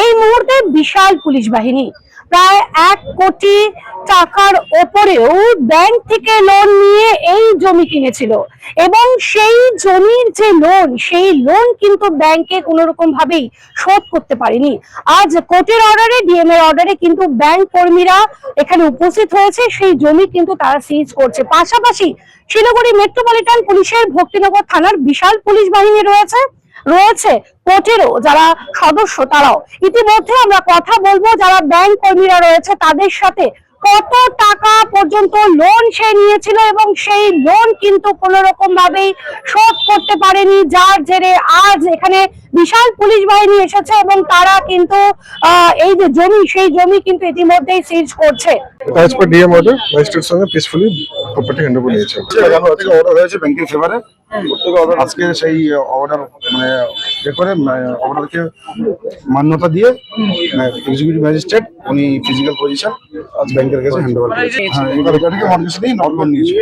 এই মুহূর্তে বিশাল পুলিশ বাহিনী প্রায় 1 কোটি টাকার ওপরেও ব্যাংক থেকে লোন নিয়ে এই জমি কিনেছিল এবং সেই জমির যে লোন, সেই লোন কিন্তু ব্যাংকে কোনো রকম ভাবেই শোধ করতে পারেনি। আজ কোর্টের অর্ডারে, ডিএম এর অর্ডারে কিন্তু ব্যাংক কর্মীরা এখানে উপস্থিত হয়েছে, সেই জমি কিন্তু তারা সিজ করছে। পাশাপাশি শিলিগুড়ি মেট্রোপলিটন পুলিশের ভক্তিনগর থানার বিশাল পুলিশ বাহিনী রয়েছে কোর্টেরও যারা সদস্য, তারাও। ইতিমধ্যে আমরা কথা বলবো যারা ব্যাংক কর্মীরা রয়েছে তাদের সাথে, কত টাকা পর্যন্ত লোন সে নিয়েছিল এবং সেই লোন কিন্তু কোন রকম ভাবেই শোধ করতে পারেনি, যার জেরে আজ এখানে বিশাল পুলিশ বাহিনী এসেছে এবং তারা কিন্তু এই যে জমি, সেই জমি কিন্তু ইতিমধ্যেই সিজ করছে। As per DM order, magistrate সঙ্গে পিসফুলি প্রপার্টি হ্যান্ড ওভার নিয়েছে। অর্ডার হয়েছে ব্যাংকের ফেভারে, আজকে সেই অর্ডার করে অর্ডারকে মান্যতা দিয়ে এক্সিকিউটিভ ম্যাজিস্ট্রেট উনি ফিজিক্যাল পজিশন আজ ব্যাংকের কাছে হ্যান্ড ওভার করেছে। হ্যাঁ, এই গাড়িটাকে আমার কাছে নিয়ে নট নিয়েছে।